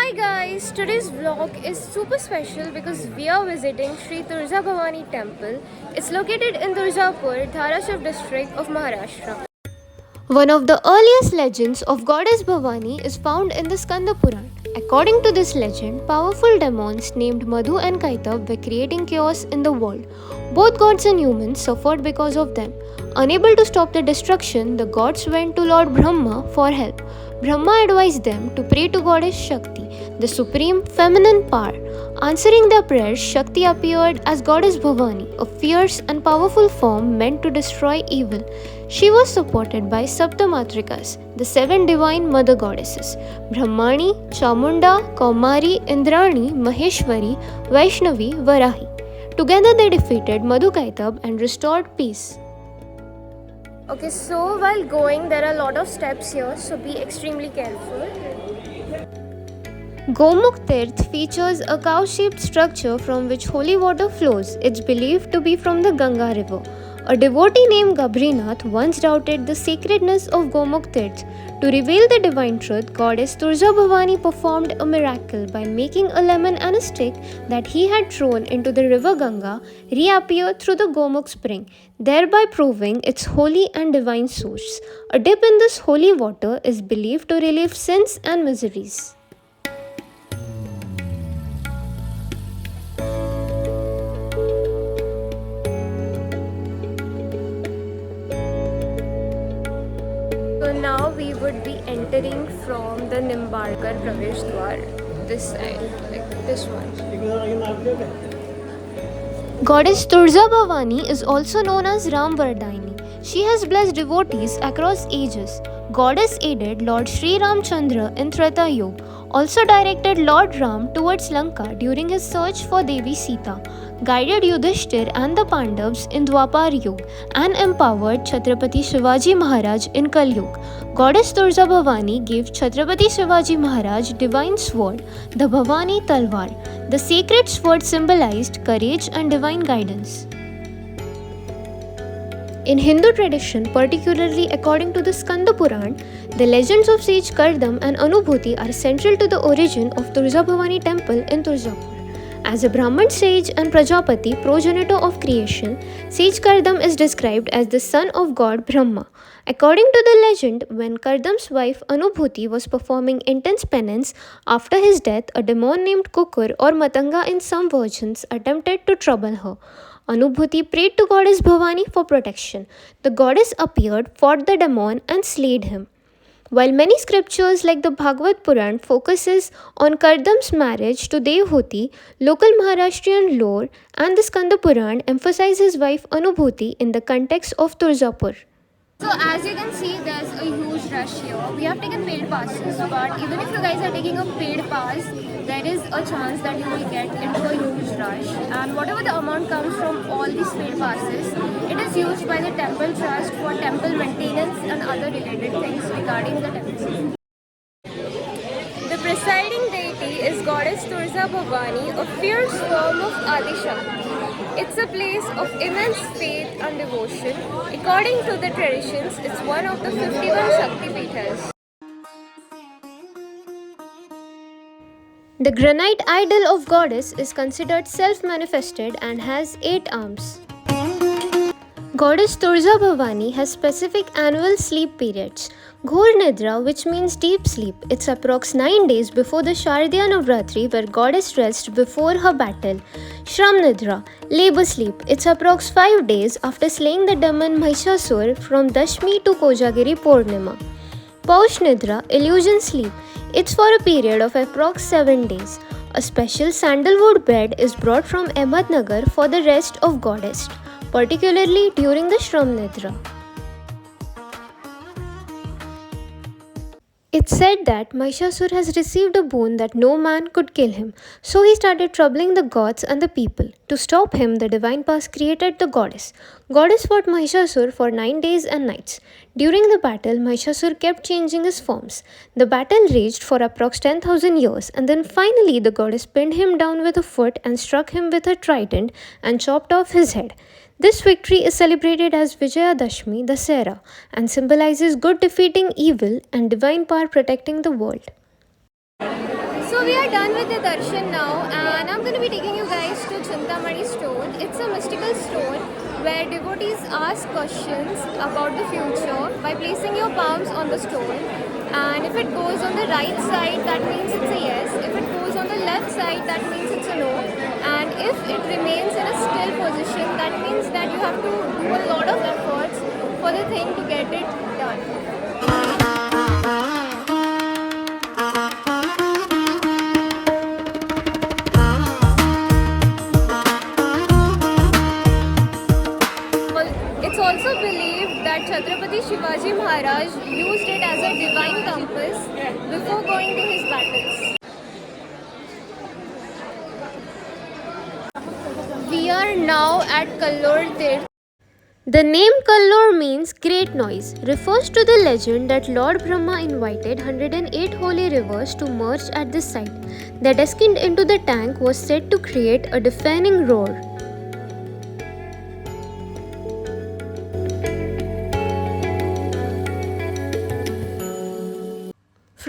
Hi guys, today's vlog is super special because we are visiting Sri Turja Bhavani temple. It's located in Turzapur, Dharashav district of Maharashtra. One of the earliest legends of goddess Bhavani is found in the Skanda Puran. According to this legend, powerful demons named Madhu and Kaitab were creating chaos in the world. Both gods and humans suffered because of them. Unable to stop the destruction, the gods went to Lord Brahma for help. Brahma advised them to pray to goddess Shakti, the supreme feminine power. Answering their prayers, Shakti appeared as goddess Bhavani, a fierce and powerful form meant to destroy evil. She was supported by Saptamatrikas, the seven divine mother goddesses Brahmani, Chamunda, Kaumari, Indrani, Maheshwari, Vaishnavi, Varahi. Together they defeated Madhu Kaitab and restored peace. Okay, so while going, there are a lot of steps here, so be extremely careful. Gomukh Tirth features a cow-shaped structure from which holy water flows. It's believed to be from the Ganga river. A devotee named Gabrinath once doubted the sacredness of Gomukh Tirth. To reveal the divine truth, goddess Turja Bhavani performed a miracle by making a lemon and a stick that he had thrown into the river Ganga reappear through the Gomukh spring, thereby proving its holy and divine source. A dip in this holy water is believed to relieve sins and miseries. So now we would be entering from the Nimbarkar Pravesh Dwar, this side, like this one. Goddess Turja Bhavani is also known as Ram Vardayini. She has blessed devotees across ages. Goddess aided Lord Sri Ramchandra in Treta Yuga, also directed Lord Ram towards Lanka during his search for Devi Sita, guided Yudhishthir and the Pandavas in Dwapar Yuga, and empowered Chhatrapati Shivaji Maharaj in Kal Yuga. Goddess Turja Bhavani gave Chhatrapati Shivaji Maharaj divine sword, the Bhavani Talwar. The sacred sword symbolized courage and divine guidance. In Hindu tradition, particularly according to the Skanda Puran, the legends of sage Kardam and Anubhuti are central to the origin of Turja Bhavani temple in Turzapur. As a Brahman sage and Prajapati, progenitor of creation, sage Kardam is described as the son of god Brahma. According to the legend, when Kardam's wife Anubhuti was performing intense penance after his death, a demon named Kukur or Matanga in some versions attempted to trouble her. Anubhuti prayed to goddess Bhavani for protection. The goddess appeared, fought the demon and slayed him. While many scriptures like the Bhagavad Puran focuses on Kardam's marriage to Devhuti, local Maharashtrian lore and the Skanda Puran emphasize his wife Anubhuti in the context of Turzapur. So as you can see, there's a huge rush here. We have taken paid passes, but even if you guys are taking a paid pass, there is a chance that you will get into a huge rush. And whatever the amount comes from all these paid passes, it is used by the temple trust for temple maintenance and other related things regarding the temple. The presiding deity is goddess Turja Bhavani, a fierce form of Adi Shakti. It's a place of immense faith and devotion. According to the traditions, it's one of the 51 Shakti Peethas. The granite idol of goddess is considered self-manifested and has 8 arms. Goddess Turja Bhavani has specific annual sleep periods. Ghor Nidra, which means deep sleep, it's approx 9 days before the Shardiya Navratri where goddess rests before her battle. Shram Nidra, labor sleep, it's approx 5 days after slaying the demon Mahishasur from Dashmi to Kojagiri Purnima. Paush Nidra, illusion sleep, it's for a period of approx 7 days. A special sandalwood bed is brought from Ahmednagar for the rest of goddess, particularly during the Shram Nidra. It's said that Mahishasur has received a boon that no man could kill him, so he started troubling the gods and the people. To stop him, the divine past created the goddess. Goddess fought Mahishasur for 9 days and nights. During the battle, Mahishasur kept changing his forms. The battle raged for approx 10,000 years, and then finally the goddess pinned him down with a foot and struck him with her trident and chopped off his head. This victory is celebrated as Vijayadashmi Dasera and symbolizes good defeating evil and divine power protecting the world. So So we are done with the darshan now, and I'm going to be taking you guys to Chintamani stone. It's a mystical stone where devotees ask questions about the future by placing your palms on the stone. And if it goes on the right side, that means it's a yes. If it goes on the left side, that means it's a no. And if it remains in a still position, that means that you have to do a lot of efforts for the thing to get it done. It's also believed that Chhatrapati Shivaji Maharaj used it as a divine compass before going to his battles. We are now at Kallur Tirth. The name Kallur means great noise, refers to the legend that Lord Brahma invited 108 holy rivers to merge at this site. The descent into the tank was said to create a deafening roar.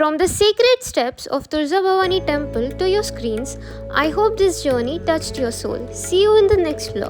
From the sacred steps of Turja Bhavani temple to your screens, I hope this journey touched your soul. See you in the next vlog.